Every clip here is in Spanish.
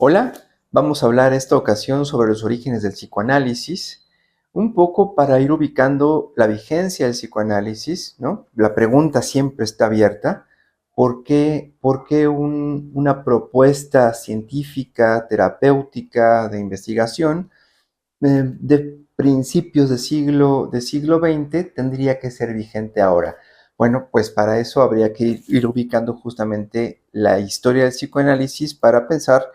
Hola, vamos a hablar esta ocasión sobre los orígenes del psicoanálisis, un poco para ir ubicando la vigencia del psicoanálisis, ¿no? La pregunta siempre está abierta. ¿Por qué una propuesta científica, terapéutica, de investigación de principios de siglo XX tendría que ser vigente ahora? Bueno, pues para eso habría que ir ubicando justamente la historia del psicoanálisis para pensar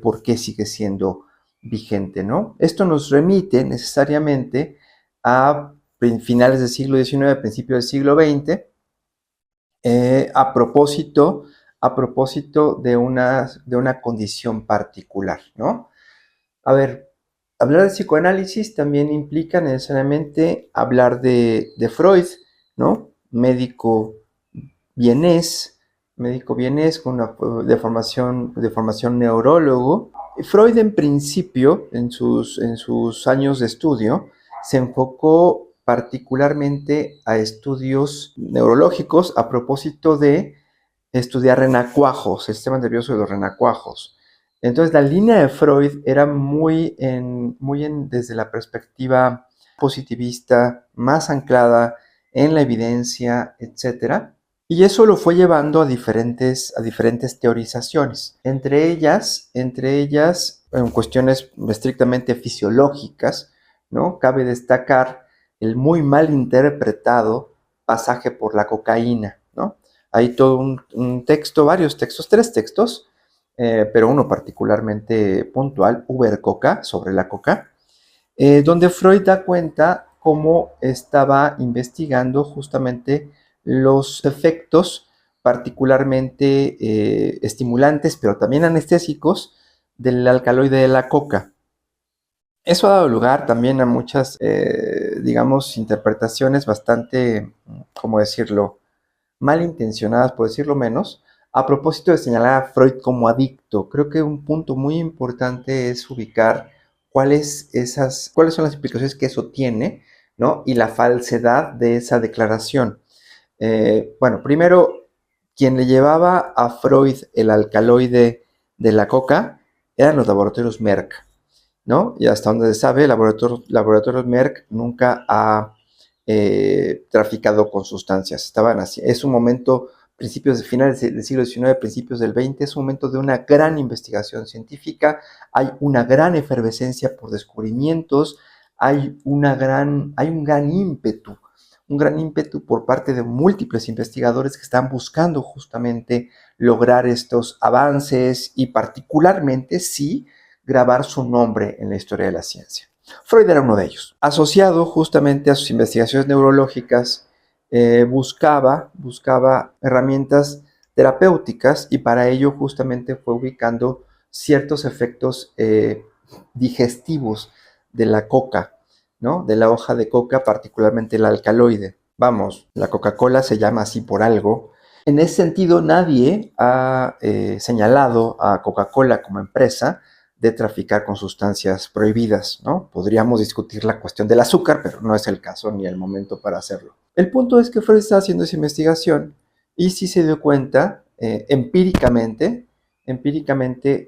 por qué sigue siendo vigente, ¿no? Esto nos remite necesariamente a finales del siglo XIX, principios del siglo XX, a propósito, de una condición particular, ¿no? A ver, hablar de psicoanálisis también implica necesariamente hablar de Freud, ¿no? Vienés, médico vienés con de formación neurólogo. Freud en principio, en sus años de estudio, se enfocó particularmente a estudios neurológicos a propósito de estudiar renacuajos, el sistema nervioso de los renacuajos. Entonces la línea de Freud era desde la perspectiva positivista, más anclada en la evidencia, etcétera. Y eso lo fue llevando a diferentes teorizaciones, entre ellas en cuestiones estrictamente fisiológicas, ¿no? Cabe destacar el muy mal interpretado pasaje por la cocaína, ¿no? Hay todo un texto, varios textos, tres textos, pero uno particularmente puntual, Uber Coca, sobre la coca, donde Freud da cuenta cómo estaba investigando justamente los efectos particularmente estimulantes, pero también anestésicos del alcaloide de la coca. Eso ha dado lugar también a muchas, digamos, interpretaciones bastante, ¿cómo decirlo?, malintencionadas, por decirlo menos, a propósito de señalar a Freud como adicto. Creo que un punto muy importante es ubicar cuáles son las implicaciones que eso tiene, ¿no? Y la falsedad de esa declaración. Bueno, primero, quien le llevaba a Freud el alcaloide de la coca eran los laboratorios Merck, ¿no? Y hasta donde se sabe, Laboratorios Merck nunca ha traficado con sustancias. Estaban así. Es un momento, finales del siglo XIX, principios del XX, es un momento de una gran investigación científica, hay una gran efervescencia por descubrimientos, hay un gran ímpetu por parte de múltiples investigadores que están buscando justamente lograr estos avances y particularmente, sí, grabar su nombre en la historia de la ciencia. Freud era uno de ellos. Asociado justamente a sus investigaciones neurológicas, buscaba herramientas terapéuticas y para ello justamente fue ubicando ciertos efectos digestivos de la coca, ¿no? De la hoja de coca, particularmente el alcaloide. Vamos, la Coca-Cola se llama así por algo. En ese sentido, nadie ha señalado a Coca-Cola como empresa de traficar con sustancias prohibidas, ¿no? Podríamos discutir la cuestión del azúcar, pero no es el caso ni el momento para hacerlo. El punto es que Freud está haciendo esa investigación y sí se dio cuenta empíricamente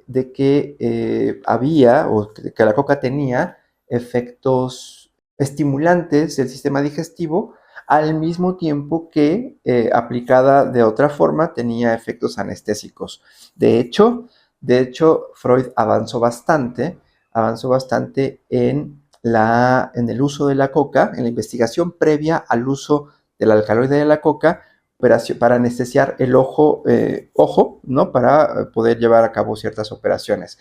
de que había o que la coca tenía efectos estimulantes del sistema digestivo al mismo tiempo que aplicada de otra forma tenía efectos anestésicos. De hecho, Freud avanzó bastante en el uso de la coca, en la investigación previa al uso del alcaloide de la coca, para anestesiar el ojo, ¿no? Para poder llevar a cabo ciertas operaciones.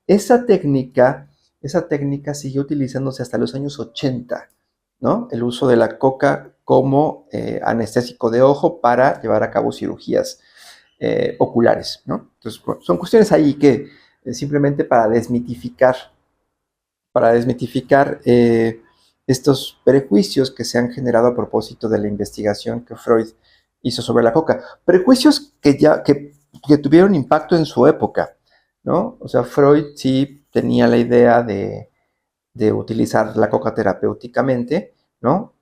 Esa técnica, esa técnica siguió utilizándose hasta los años 80, ¿no? El uso de la coca como anestésico de ojo para llevar a cabo cirugías oculares, ¿no? Entonces, son cuestiones ahí que simplemente para desmitificar estos prejuicios que se han generado a propósito de la investigación que Freud hizo sobre la coca. Prejuicios que tuvieron impacto en su época, ¿no? O sea, Freud sí tenía la idea de utilizar la coca terapéuticamente, ¿no?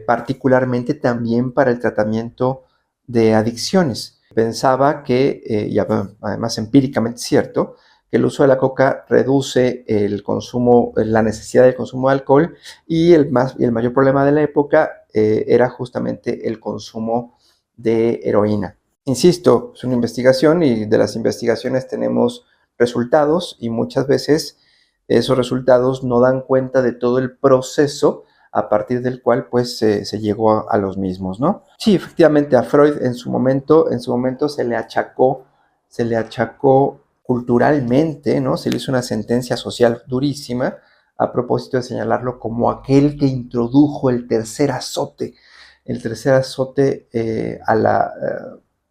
Particularmente también para el tratamiento de adicciones. Pensaba que, y además empíricamente cierto, que el uso de la coca reduce el consumo, la necesidad del consumo de alcohol, y el mayor problema de la época era justamente el consumo de heroína. Insisto, es una investigación y de las investigaciones tenemos resultados, y muchas veces esos resultados no dan cuenta de todo el proceso a partir del cual pues se llegó a los mismos, ¿no? Sí, efectivamente a Freud en su momento se le achacó culturalmente, ¿no? Se le hizo una sentencia social durísima a propósito de señalarlo como aquel que introdujo el tercer azote de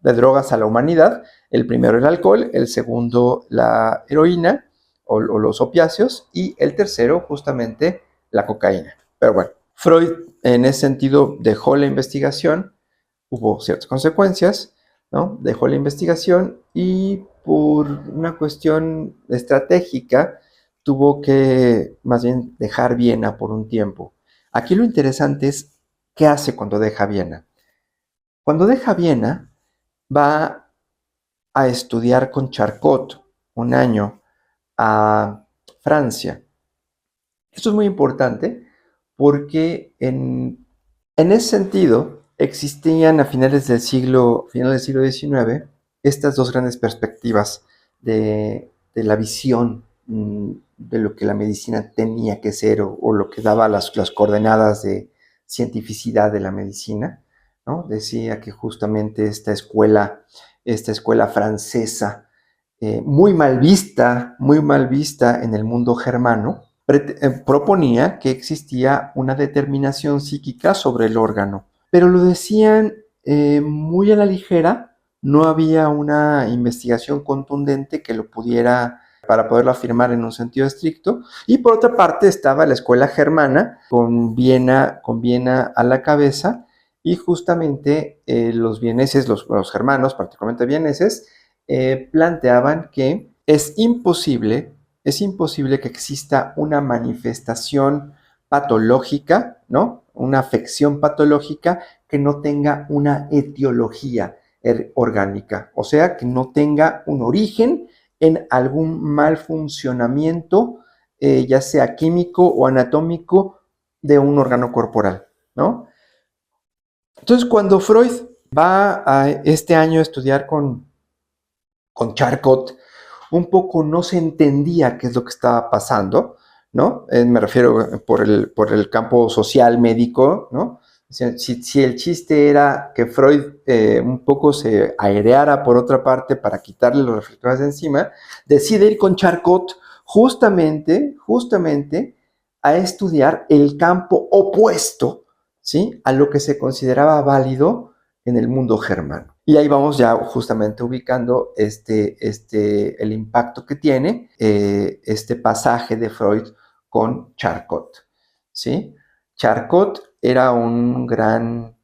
drogas a la humanidad. El primero el alcohol, el segundo la heroína o los opiáceos, y el tercero justamente la cocaína. Pero bueno, Freud en ese sentido dejó la investigación, hubo ciertas consecuencias, ¿no? Dejó la investigación y por una cuestión estratégica tuvo que más bien dejar Viena por un tiempo. Aquí lo interesante es qué hace cuando deja Viena. Cuando deja Viena va a estudiar con Charcot un año a Francia. Esto es muy importante porque en ese sentido existían a finales del siglo XIX estas dos grandes perspectivas de la visión de lo que la medicina tenía que ser, o lo que daba las coordenadas de cientificidad de la medicina, ¿no? Decía que justamente esta escuela francesa, muy mal vista en el mundo germano, proponía que existía una determinación psíquica sobre el órgano, pero lo decían muy a la ligera. No había una investigación contundente que lo pudiera, para poderlo afirmar en un sentido estricto. Y por otra parte estaba la escuela germana, con Viena a la cabeza, y justamente los vieneses, los germanos, particularmente vieneses, planteaban que es imposible que exista una manifestación patológica, ¿no? Una afección patológica que no tenga una etiología orgánica, o sea, que no tenga un origen en algún mal funcionamiento, ya sea químico o anatómico, de un órgano corporal, ¿no? Entonces, cuando Freud va a este año a estudiar con Charcot, un poco no se entendía qué es lo que estaba pasando, ¿no? Me refiero por el campo social médico, ¿no? Si el chiste era que Freud un poco se aireara por otra parte para quitarle los reflectores de encima, decide ir con Charcot justamente a estudiar el campo opuesto, ¿sí?, a lo que se consideraba válido en el mundo germano. Y ahí vamos ya justamente ubicando el impacto que tiene este pasaje de Freud con Charcot, ¿sí? Charcot era un gran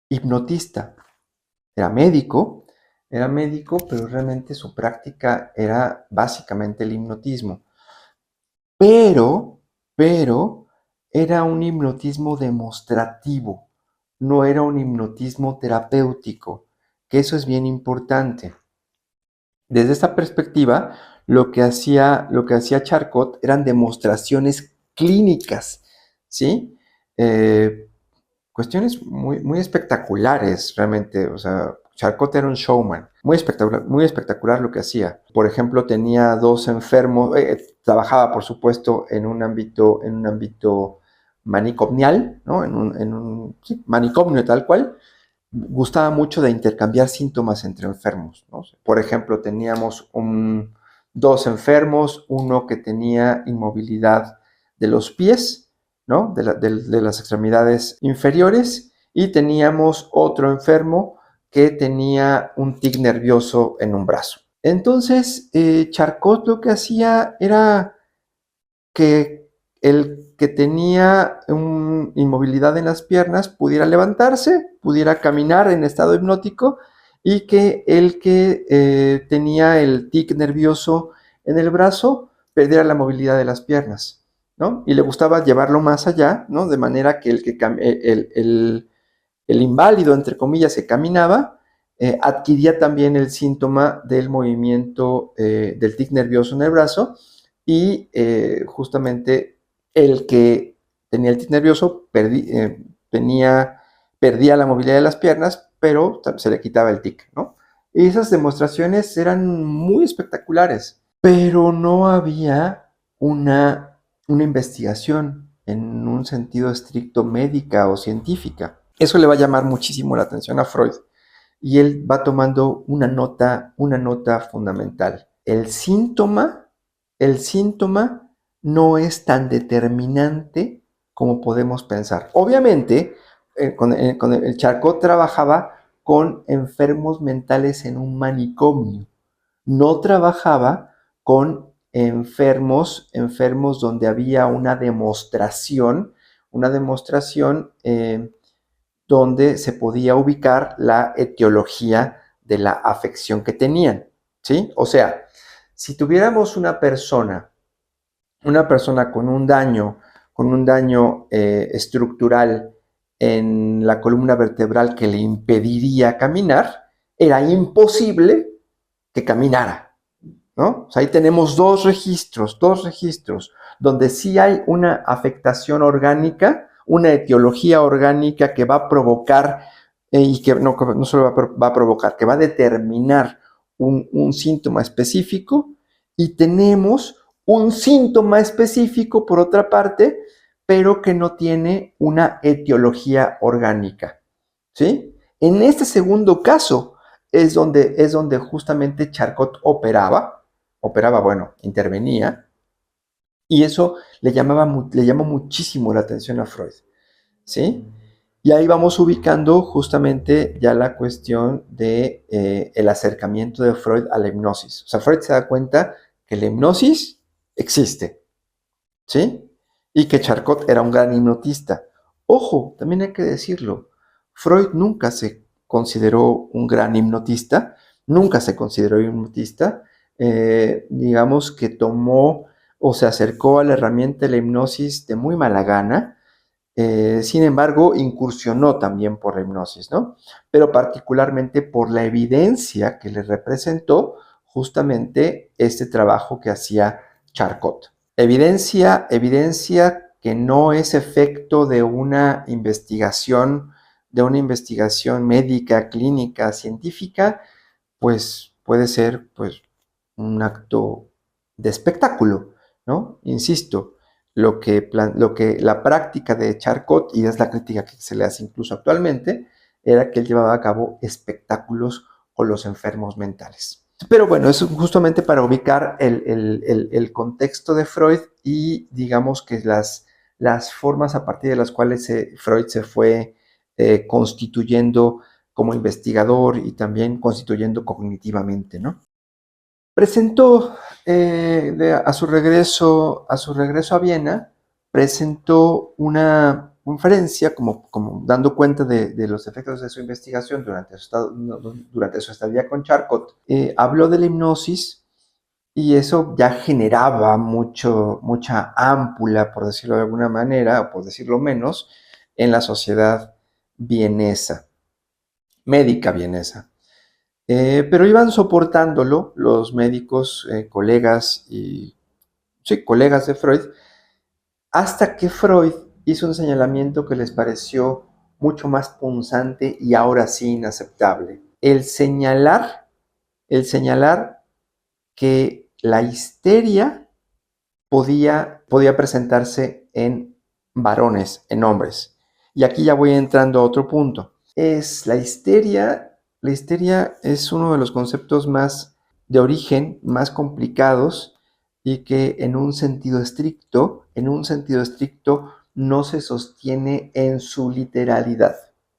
hipnotista, era médico, pero realmente su práctica era básicamente el hipnotismo. Pero era un hipnotismo demostrativo, no era un hipnotismo terapéutico, que eso es bien importante. Desde esta perspectiva, lo que hacía Charcot eran demostraciones clínicas, ¿sí? Cuestiones muy espectaculares, realmente. O sea, Charcot era un showman, muy espectacular lo que hacía. Por ejemplo, tenía dos enfermos, trabajaba, por supuesto, en un ámbito manicomial, ¿no? Sí, manicomio tal cual. Gustaba mucho de intercambiar síntomas entre enfermos, ¿no? Por ejemplo, teníamos dos enfermos, uno que tenía inmovilidad de los pies, ¿no?, de las extremidades inferiores, y teníamos otro enfermo que tenía un tic nervioso en un brazo. Entonces, Charcot lo que hacía era que el que tenía inmovilidad en las piernas pudiera levantarse, pudiera caminar en estado hipnótico, y que el que tenía el tic nervioso en el brazo perdiera la movilidad de las piernas, ¿no? Y le gustaba llevarlo más allá, ¿no? De manera que el inválido, entre comillas, que caminaba, adquiría también el síntoma del movimiento del tic nervioso en el brazo y justamente el que tenía el tic nervioso perdía la movilidad de las piernas, pero se le quitaba el tic, ¿no? Y esas demostraciones eran muy espectaculares, pero no había una investigación en un sentido estricto médica o científica. Eso le va a llamar muchísimo la atención a Freud y él va tomando una nota fundamental. El síntoma no es tan determinante como podemos pensar. Obviamente, con el Charcot trabajaba con enfermos mentales en un manicomio. No trabajaba con enfermos donde había una demostración donde se podía ubicar la etiología de la afección que tenían, ¿sí? O sea, si tuviéramos una persona con un daño estructural en la columna vertebral que le impediría caminar, era imposible que caminara, ¿no? O sea, ahí tenemos dos registros, donde sí hay una afectación orgánica, una etiología orgánica que va a provocar, y que no solo va a provocar, que va a determinar un síntoma específico, y tenemos un síntoma específico, por otra parte, pero que no tiene una etiología orgánica, ¿sí? En este segundo caso es donde justamente Charcot intervenía, y eso le llamó muchísimo la atención a Freud, ¿sí? Y ahí vamos ubicando justamente ya la cuestión de el acercamiento de Freud a la hipnosis. O sea, Freud se da cuenta que la hipnosis existe, ¿sí? Y que Charcot era un gran hipnotista. Ojo, también hay que decirlo, Freud nunca se consideró un gran hipnotista, digamos que tomó o se acercó a la herramienta de la hipnosis de muy mala gana. Sin embargo, incursionó también por la hipnosis, ¿no? Pero particularmente por la evidencia que le representó justamente este trabajo que hacía Charcot. Evidencia que no es efecto de una investigación médica, clínica, científica, pues puede ser pues un acto de espectáculo, ¿no? Insisto, la práctica de Charcot, y es la crítica que se le hace incluso actualmente, era que él llevaba a cabo espectáculos con los enfermos mentales. Pero bueno, eso justamente para ubicar el contexto de Freud y digamos que las formas a partir de las cuales Freud se fue constituyendo como investigador y también constituyendo cognitivamente, ¿no? Presentó a su regreso a Viena, presentó una conferencia como dando cuenta de los efectos de su investigación durante su estadía con Charcot. Habló de la hipnosis y eso ya generaba mucha ámpula, por decirlo de alguna manera, o por decirlo menos, en la sociedad vienesa, médica vienesa. Pero iban soportándolo los médicos, colegas de Freud, hasta que Freud hizo un señalamiento que les pareció mucho más punzante y ahora sí inaceptable. El señalar que la histeria podía presentarse en varones, en hombres. Y aquí ya voy entrando a otro punto. La histeria es uno de los conceptos más de origen, más complicados y que en un sentido estricto no se sostiene en su literalidad.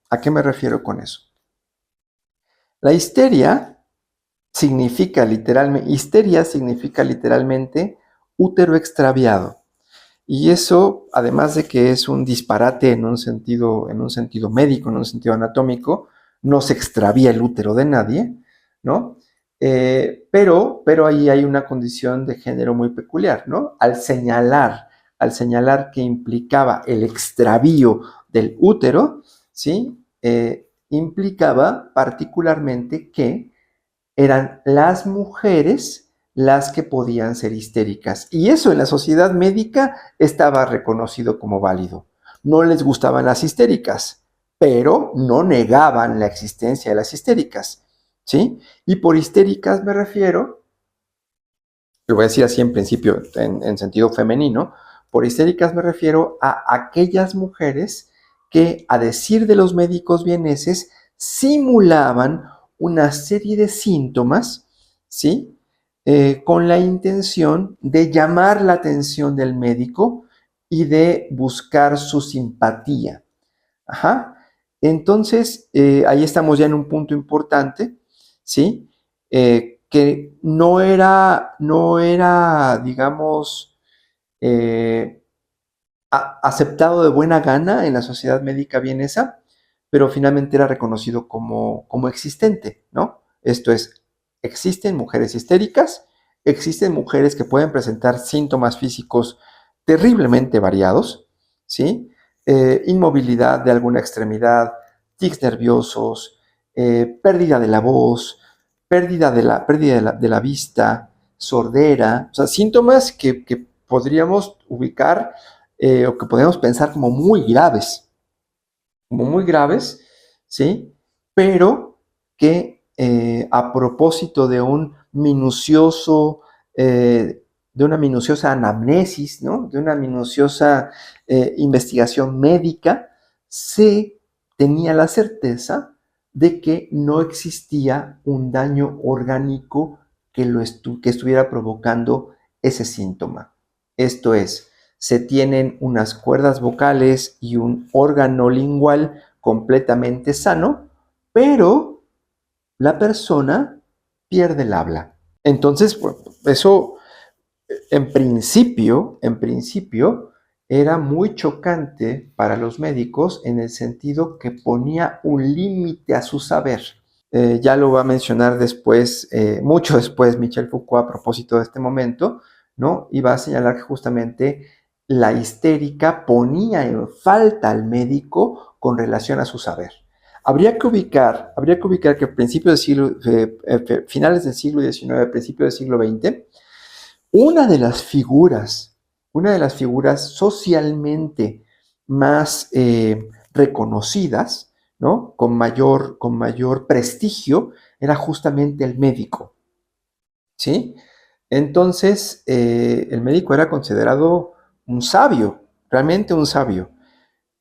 ¿A qué me refiero con eso? La histeria significa literalmente útero extraviado. Y eso, además de que es un disparate en un sentido médico, en un sentido anatómico, no se extravía el útero de nadie, ¿no? Pero ahí hay una condición de género muy peculiar, ¿no? Al señalar que implicaba el extravío del útero, ¿sí? implicaba particularmente que eran las mujeres las que podían ser histéricas. Y eso en la sociedad médica estaba reconocido como válido. No les gustaban las histéricas, pero no negaban la existencia de las histéricas, ¿sí? Y por histéricas me refiero, lo voy a decir así en principio, en sentido femenino, por histéricas me refiero a aquellas mujeres que, a decir de los médicos vieneses, simulaban una serie de síntomas, ¿sí? Con la intención de llamar la atención del médico y de buscar su simpatía. Ajá. Entonces, ahí estamos ya en un punto importante, ¿sí? Que no era, digamos, eh, aceptado de buena gana en la sociedad médica vienesa, pero finalmente era reconocido como existente, ¿no? Esto es, existen mujeres histéricas, existen mujeres que pueden presentar síntomas físicos terriblemente variados, ¿sí? Inmovilidad de alguna extremidad, tics nerviosos, pérdida de la voz, pérdida de la vista, sordera, o sea, síntomas que podríamos ubicar o que podemos pensar como muy graves, ¿sí? Pero que a propósito de una minuciosa anamnesis, ¿no? De una minuciosa investigación médica, se tenía la certeza de que no existía un daño orgánico que estuviera provocando ese síntoma. Esto es, se tienen unas cuerdas vocales y un órgano lingual completamente sano, pero la persona pierde el habla. Entonces, bueno, eso en principio, era muy chocante para los médicos en el sentido que ponía un límite a su saber. Ya lo va a mencionar después, mucho después, Michel Foucault a propósito de este momento, ¿no? Y va a señalar que justamente la histérica ponía en falta al médico con relación a su saber. Habría que ubicar que a principios del finales del siglo XIX, principios del siglo XX, una de las figuras, una de las figuras socialmente más reconocidas, ¿no? Con mayor prestigio, era justamente el médico, ¿sí? Entonces, el médico era considerado un sabio, realmente un sabio,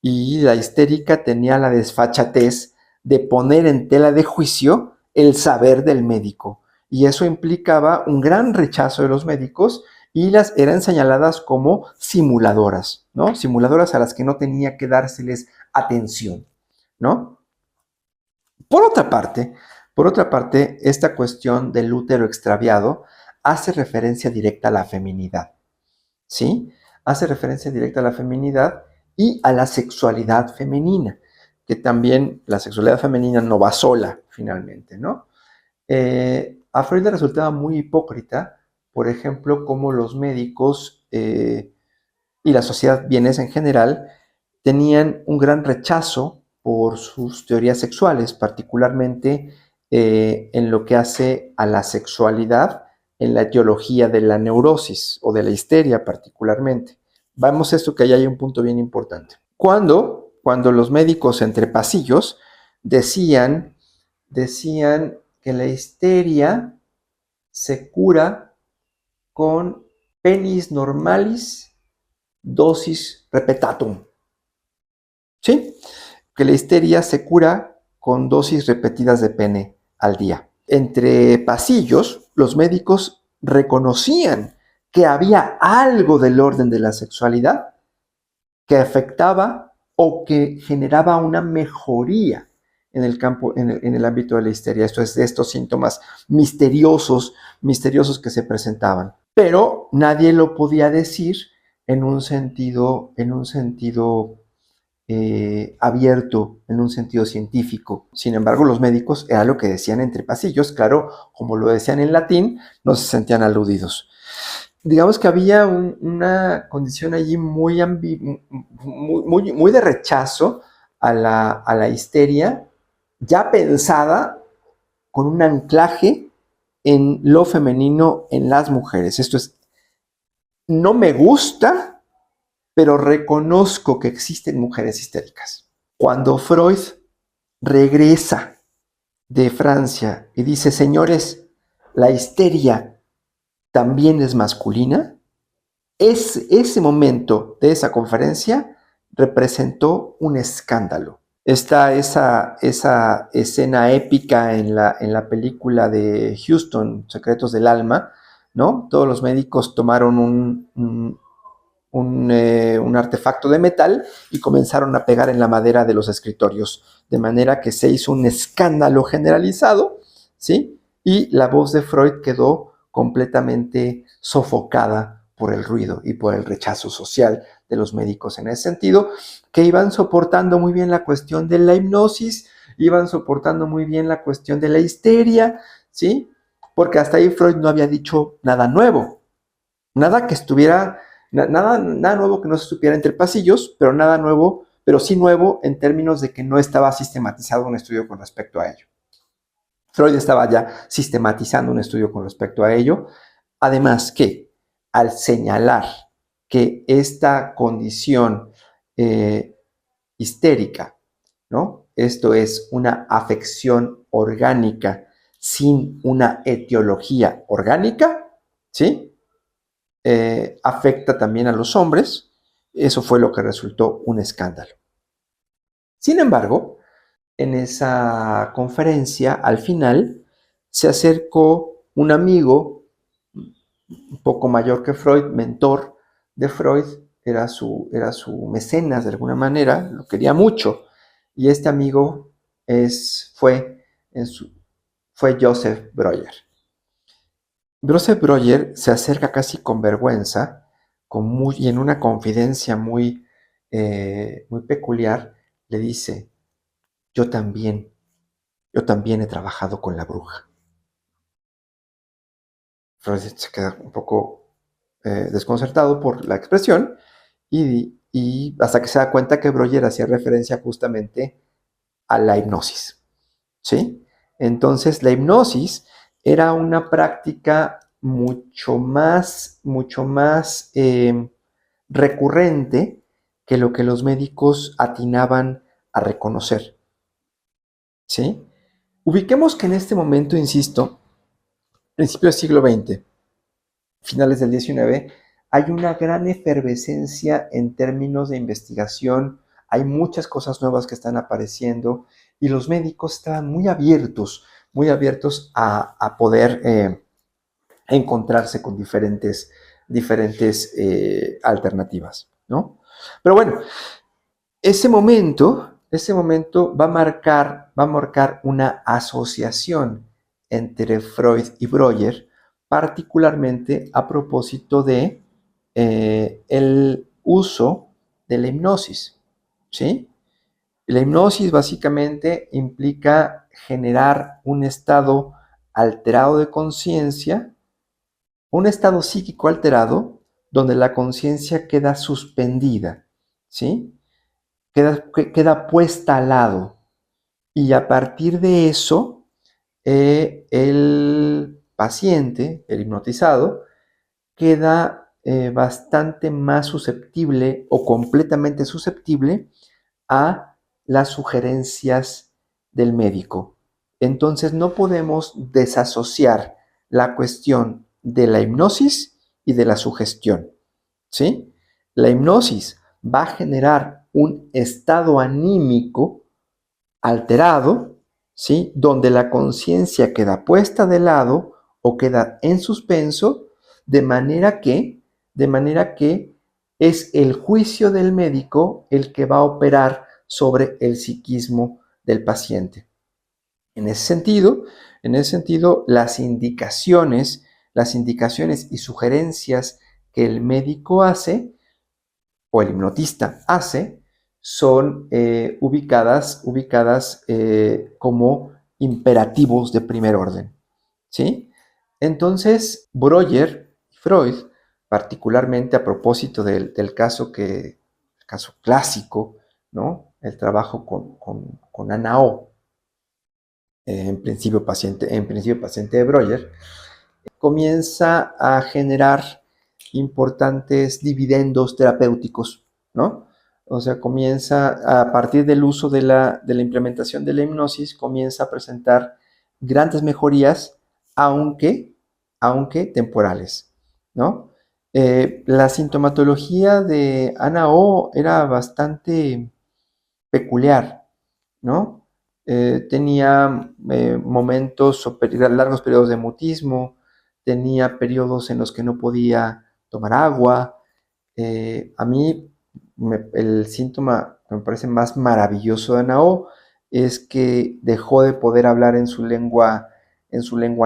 y la histérica tenía la desfachatez de poner en tela de juicio el saber del médico. Y eso implicaba un gran rechazo de los médicos y las eran señaladas como simuladoras, ¿no? Simuladoras a las que no tenía que dárseles atención, ¿no? Por otra parte, esta cuestión del útero extraviado hace referencia directa a la feminidad, ¿sí? Hace referencia directa a la feminidad y a la sexualidad femenina, que también la sexualidad femenina no va sola, finalmente, ¿no? A Freud le resultaba muy hipócrita, por ejemplo, cómo los médicos y la sociedad vienesa en general tenían un gran rechazo por sus teorías sexuales, particularmente en lo que hace a la sexualidad en la etiología de la neurosis o de la histeria particularmente. Vamos a esto que ahí hay un punto bien importante. Cuando los médicos entre pasillos decían que la histeria se cura con penis normalis dosis repetatum, ¿sí? Que la histeria se cura con dosis repetidas de pene al día. Entre pasillos, los médicos reconocían que había algo del orden de la sexualidad que afectaba o que generaba una mejoría en el campo, en el ámbito de la histeria. Esto es, de estos síntomas misteriosos que se presentaban. Pero nadie lo podía decir en un sentido abierto, en un sentido científico. Sin embargo, los médicos era lo que decían entre pasillos, claro, como lo decían en latín, no se sentían aludidos. Digamos que había una condición allí muy de rechazo a la histeria ya pensada con un anclaje en lo femenino en las mujeres. Esto es, no me gusta, pero reconozco que existen mujeres histéricas. Cuando Freud regresa de Francia y dice, señores, la histeria también es masculina, ese momento de esa conferencia representó un escándalo. Está esa escena épica en la película de Houston, Secretos del Alma, ¿no? Todos los médicos tomaron un artefacto de metal y comenzaron a pegar en la madera de los escritorios, de manera que se hizo un escándalo generalizado, ¿sí? Y la voz de Freud quedó completamente sofocada por el ruido y por el rechazo social de los médicos en ese sentido, que iban soportando muy bien la cuestión de la hipnosis, iban soportando muy bien la cuestión de la histeria, ¿sí? Porque hasta ahí Freud no había dicho nada nuevo, nada que estuviera, nada nuevo que no se supiera entre pasillos, pero nada nuevo, pero sí nuevo en términos de que no estaba sistematizado un estudio con respecto a ello. Freud estaba ya sistematizando un estudio con respecto a ello. Además que al señalar que esta condición histérica, ¿no? Esto es una afección orgánica sin una etiología orgánica, ¿sí? Afecta también a los hombres. Eso fue lo que resultó un escándalo. Sin embargo, en esa conferencia, al final, se acercó un amigo un poco mayor que Freud, mentor de Freud, era su mecenas de alguna manera, lo quería mucho, y este amigo fue Joseph Breuer. Joseph Breuer se acerca casi con vergüenza y en una confidencia muy peculiar, le dice, yo también he trabajado con la bruja. Freud se queda un poco desconcertado por la expresión y hasta que se da cuenta que Breuer hacía referencia justamente a la hipnosis, ¿sí? Entonces, la hipnosis era una práctica mucho más recurrente que lo que los médicos atinaban a reconocer, ¿sí? Ubiquemos que en este momento, insisto, principio del siglo XX, finales del XIX, hay una gran efervescencia en términos de investigación, hay muchas cosas nuevas que están apareciendo y los médicos estaban muy abiertos a poder encontrarse con diferentes alternativas, ¿no? Pero bueno, ese momento va a marcar una asociación entre Freud y Breuer, particularmente a propósito de el uso de la hipnosis, ¿sí? La hipnosis básicamente implica generar un estado alterado de conciencia, un estado psíquico alterado, donde la conciencia queda suspendida, ¿sí? Queda puesta al lado. Y a partir de eso, el paciente, el hipnotizado, queda bastante más susceptible o completamente susceptible a las sugerencias del médico. Entonces no podemos desasociar la cuestión de la hipnosis y de la sugestión, ¿sí? La hipnosis va a generar un estado anímico alterado, ¿sí? Donde la conciencia queda puesta de lado o queda en suspenso, de manera que es el juicio del médico el que va a operar sobre el psiquismo del paciente. En ese sentido, las indicaciones y sugerencias que el médico hace o el hipnotista hace son ubicadas como imperativos de primer orden, ¿sí? Entonces, Breuer y Freud, particularmente a propósito del caso clásico, ¿no? El trabajo con Anna O, en principio paciente de Breuer, comienza a generar importantes dividendos terapéuticos, ¿no? O sea, comienza a partir del uso de la implementación de la hipnosis, comienza a presentar grandes mejorías, aunque, aunque temporales, ¿no? La sintomatología de Ana O era bastante peculiar, ¿no? Tenía momentos o largos periodos de mutismo, tenía periodos en los que no podía tomar agua. A mí el síntoma que me parece más maravilloso de Anao es que dejó de poder hablar en su lengua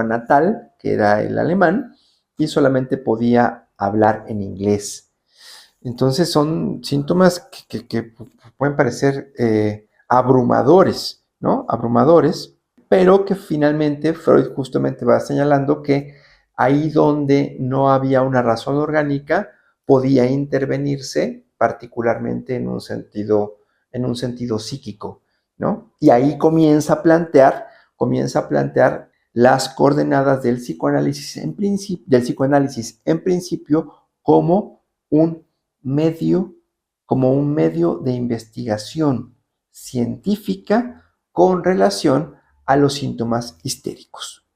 natal, que era el alemán, y solamente podía hablar en inglés. Entonces son síntomas que pueden parecer abrumadores, ¿no? Abrumadores, pero que finalmente Freud justamente va señalando que ahí donde no había una razón orgánica podía intervenirse particularmente en un sentido psíquico, ¿no? Y ahí comienza a plantear las coordenadas del psicoanálisis en principio como un medio, como un medio de investigación científica con relación a los síntomas histéricos.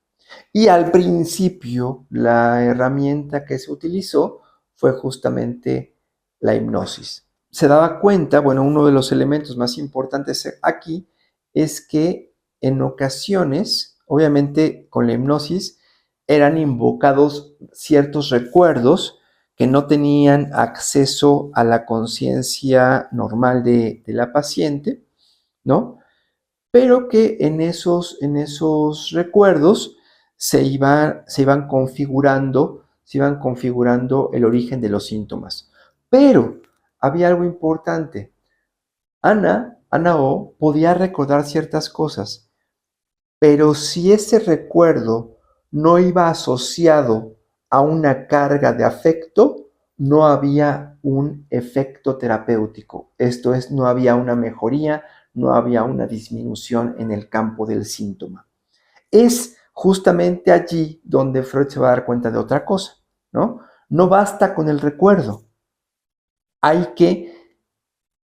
Y al principio la herramienta que se utilizó fue justamente la hipnosis. Se daba cuenta, bueno, uno de los elementos más importantes aquí es que en ocasiones, obviamente con la hipnosis, eran invocados ciertos recuerdos que no tenían acceso a la conciencia normal de la paciente, ¿no? Pero que en esos recuerdos se iban configurando el origen de los síntomas. Pero había algo importante. Ana O podía recordar ciertas cosas, pero si ese recuerdo no iba asociado a una carga de afecto, no había un efecto terapéutico. Esto es, no había una mejoría, no había una disminución en el campo del síntoma. Es justamente allí donde Freud se va a dar cuenta de otra cosa, ¿no? No basta con el recuerdo, hay que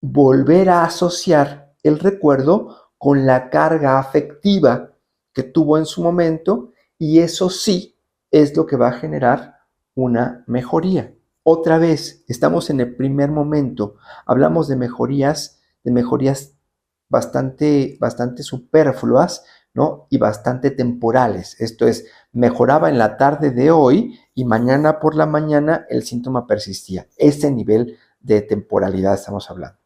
volver a asociar el recuerdo con la carga afectiva que tuvo en su momento y eso sí es lo que va a generar una mejoría. Otra vez, estamos en el primer momento, hablamos de mejorías bastante superfluas, ¿no? Y bastante temporales. Esto es, mejoraba en la tarde de hoy y mañana por la mañana el síntoma persistía. Ese nivel de temporalidad estamos hablando.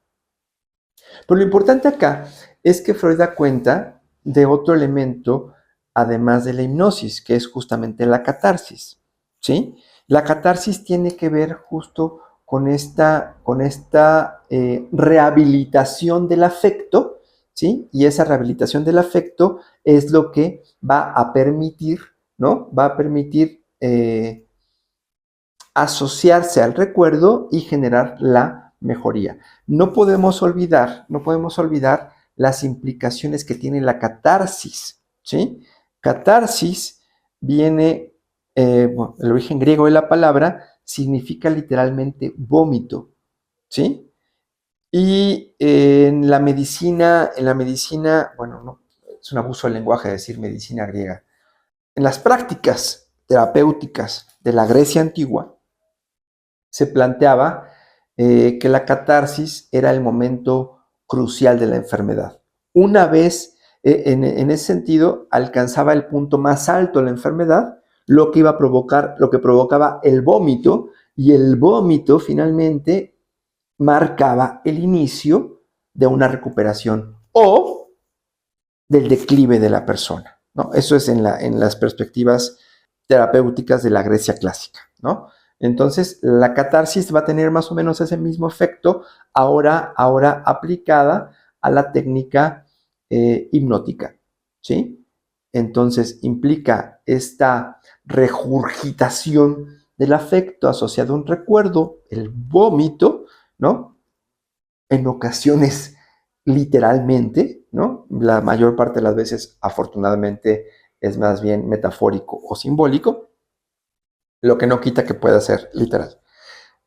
Pero lo importante acá es que Freud da cuenta de otro elemento, además de la hipnosis, que es justamente la catarsis, ¿sí? La catarsis tiene que ver justo con esta rehabilitación del afecto, ¿sí? Y esa rehabilitación del afecto es lo que va a permitir, ¿no? Va a permitir asociarse al recuerdo y generar la mejoría. No podemos olvidar las implicaciones que tiene la catarsis, ¿sí? Catarsis viene, bueno, el origen griego de la palabra significa literalmente vómito, ¿sí? Y en la medicina, bueno, no, es un abuso del lenguaje decir medicina griega. En las prácticas terapéuticas de la Grecia antigua, se planteaba que la catarsis era el momento crucial de la enfermedad. Una vez, en ese sentido, alcanzaba el punto más alto de la enfermedad, lo que provocaba el vómito, y el vómito finalmente marcaba el inicio de una recuperación o del declive de la persona, ¿no? Eso es en las perspectivas terapéuticas de la Grecia clásica, ¿no? Entonces, la catarsis va a tener más o menos ese mismo efecto, ahora aplicada a la técnica hipnótica, ¿sí? Entonces, implica esta regurgitación del afecto asociado a un recuerdo, el vómito, ¿no? En ocasiones, literalmente, ¿no? la mayor parte de las veces, afortunadamente, es más bien metafórico o simbólico, lo que no quita que pueda ser literal.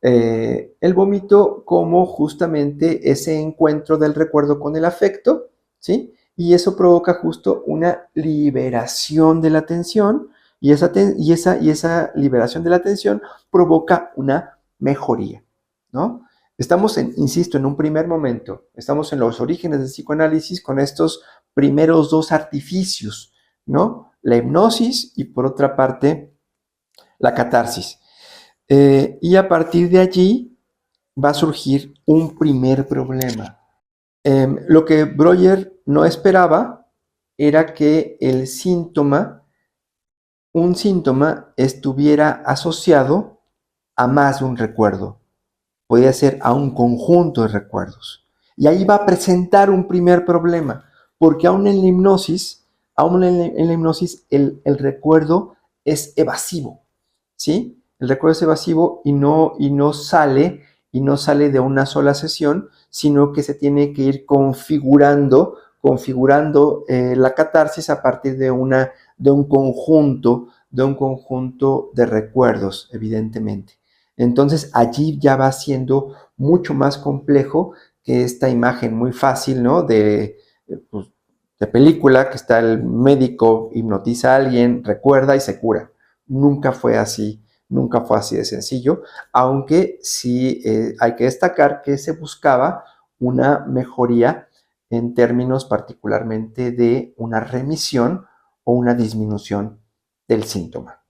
El vómito como justamente ese encuentro del recuerdo con el afecto, ¿sí? Y eso provoca justo una liberación de la tensión y esa liberación de la tensión provoca una mejoría, ¿no? Estamos, insisto, en un primer momento, estamos en los orígenes del psicoanálisis con estos primeros dos artificios, ¿no? La hipnosis y por otra parte la catarsis. Y a partir de allí va a surgir un primer problema. Lo que Breuer no esperaba era que un síntoma estuviera asociado a más de un recuerdo. Podía ser a un conjunto de recuerdos. Y ahí va a presentar un primer problema, porque aún en la hipnosis, el recuerdo es evasivo, ¿sí? El recuerdo es evasivo y no sale de una sola sesión, sino que se tiene que ir configurando la catarsis a partir de un conjunto de recuerdos, evidentemente. Entonces allí ya va siendo mucho más complejo que esta imagen muy fácil, ¿no? Pues, de película, que está el médico, hipnotiza a alguien, recuerda y se cura. Nunca fue así, nunca fue así de sencillo, aunque sí hay que destacar que se buscaba una mejoría en términos particularmente de una remisión o una disminución del síntoma.